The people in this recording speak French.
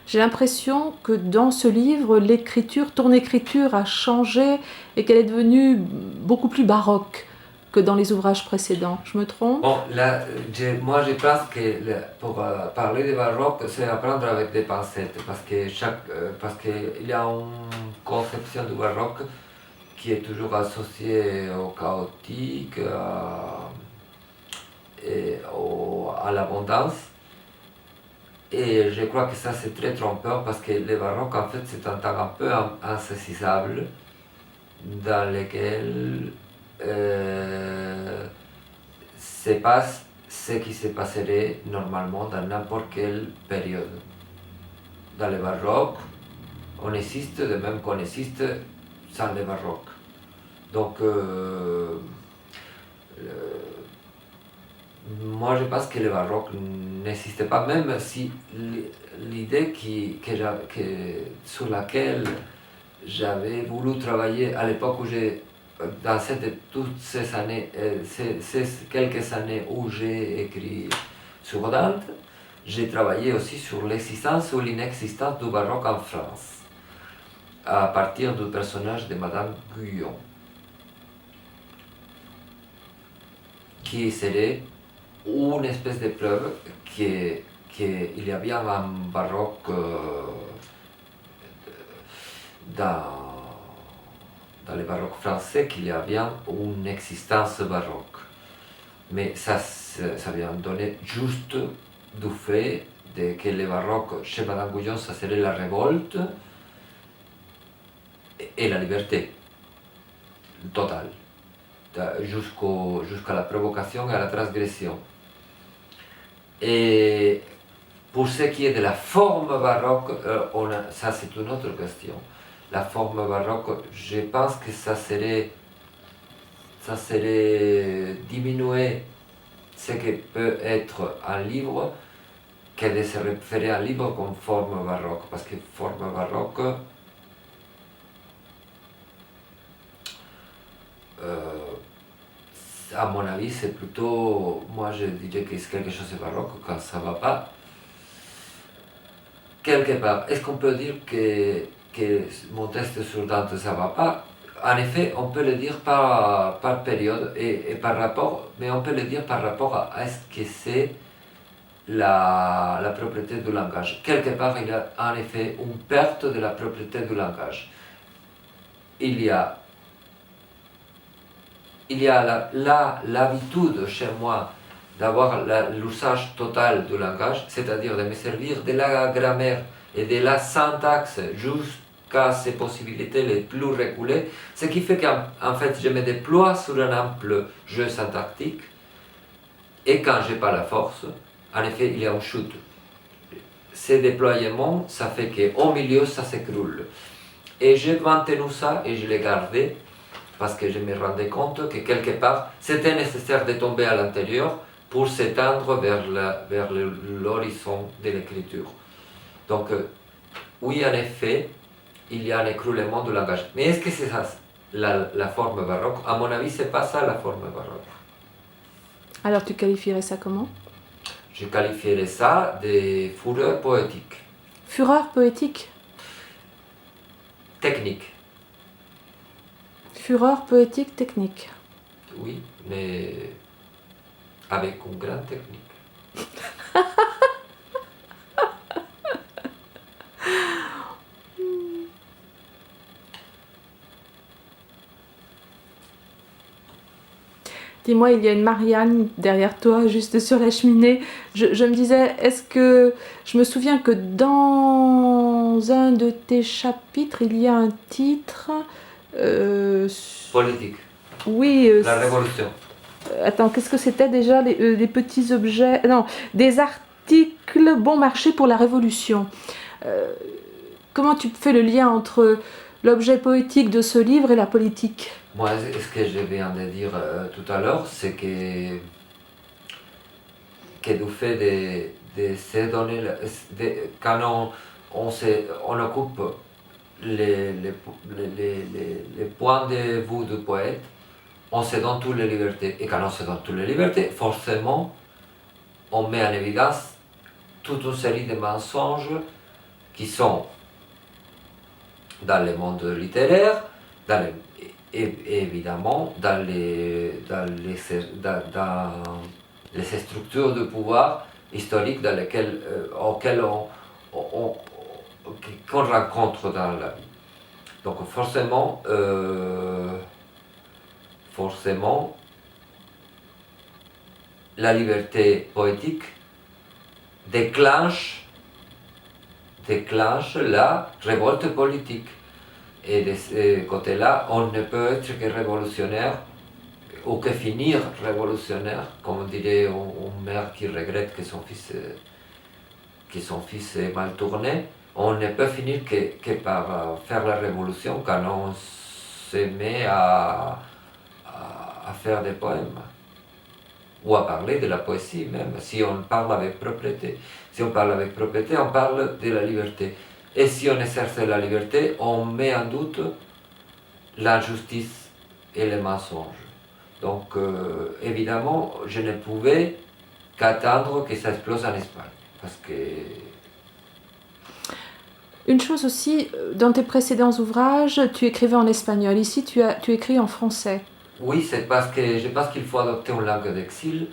j'ai l'impression que dans ce livre, ton écriture a changé et qu'elle est devenue beaucoup plus baroque que dans les ouvrages précédents. Je me trompe? Bon, là, moi je pense que pour parler de baroque, c'est apprendre avec des pincettes, parce qu'il y a une conception du baroque qui est toujours associée au chaotique, à l'abondance. Et je crois que ça c'est très trompeur parce que le baroque en fait c'est un temps un peu insaisissable dans lequel se passe ce qui se passerait normalement dans n'importe quelle période. Dans le baroque, on existe de même qu'on existe sans le baroque. Donc, moi je pense que le baroque n'existait pas, même si l'idée sur laquelle j'avais voulu travailler à l'époque où dans toutes ces années, ces quelques années où j'ai écrit sur Dante, j'ai travaillé aussi sur l'existence ou l'inexistence du baroque en France, à partir du personnage de Madame Guyon, qui serait une espèce de preuve qu'il y a bien un baroque dans le baroque français, qu'il y a bien une existence baroque. Mais ça vient donner juste du fait que le baroque chez Madame Guyon, ça serait la révolte et la liberté totale, jusqu'à la provocation et à la transgression. Et pour ce qui est de la forme baroque, ça c'est une autre question. La forme baroque, je pense que ça serait diminuer ce que peut être un livre que de se référer à un livre comme forme baroque, parce que forme baroque, à mon avis, c'est plutôt, moi je dirais que c'est quelque chose de baroque quand ça va pas. Quelque part, est-ce qu'on peut dire que mon texte sur Dante ça va pas? En effet, on peut le dire par période et par rapport, mais on peut le dire par rapport à ce que c'est la propriété du langage. Quelque part, il y a en effet une perte de la propriété du langage. Il y a l'habitude chez moi d'avoir l'usage total du langage, c'est-à-dire de me servir de la grammaire et de la syntaxe jusqu'à ces possibilités les plus reculées, ce qui fait qu'en fait je me déploie sur un ample jeu syntactique, et quand j'ai pas la force, en effet il y a une chute. Ces déploiements, ça fait qu'au milieu ça s'écroule. Et j'ai maintenu ça et je l'ai gardé parce que je me rendais compte que quelque part c'était nécessaire de tomber à l'intérieur pour s'étendre vers l'horizon de l'écriture. Donc, oui, en effet, il y a un écroulement du langage. Mais est-ce que c'est ça la forme baroque? À mon avis, c'est pas ça la forme baroque. Alors tu qualifierais ça comment? Je qualifierais ça de fureur poétique. Fureur poétique? Technique. Fureur poétique technique. Oui, mais avec une grande technique. Dis-moi, il y a une Marianne derrière toi, juste sur la cheminée. Je me disais, est-ce que... Je me souviens que dans un de tes chapitres, il y a un titre... Politique. Oui. La révolution. Attends, qu'est-ce que c'était déjà les petits objets... Non, des articles bon marché pour la Révolution. Comment tu fais le lien entre l'objet poétique de ce livre et la politique? Moi, ce que je viens de dire tout à l'heure, c'est que du fait de se donner, quand on occupe les points de vue du poète, on se donne toutes les libertés. Et quand on se donne toutes les libertés, forcément, on met en évidence toute une série de mensonges qui sont dans le monde littéraire, et évidemment dans les structures de pouvoir historiques auxquelles qu'on rencontre dans la vie. Donc forcément, la liberté poétique déclenche la révolte politique. Et de ce côté-là, on ne peut être que révolutionnaire ou que finir révolutionnaire, comme dirait une mère qui regrette que son fils est mal tourné. On ne peut finir que par faire la révolution quand on se met à faire des poèmes ou à parler de la poésie même, si on parle avec propriété. Si on parle avec propriété, on parle de la liberté. Et si on exerce la liberté, on met en doute l'injustice et le mensonge. Donc, évidemment, je ne pouvais qu'attendre que ça explose en Espagne. Parce que... Une chose aussi, dans tes précédents ouvrages, tu écrivais en espagnol. Ici, tu écris en français. Oui, c'est parce que je pense qu'il faut adopter une langue d'exil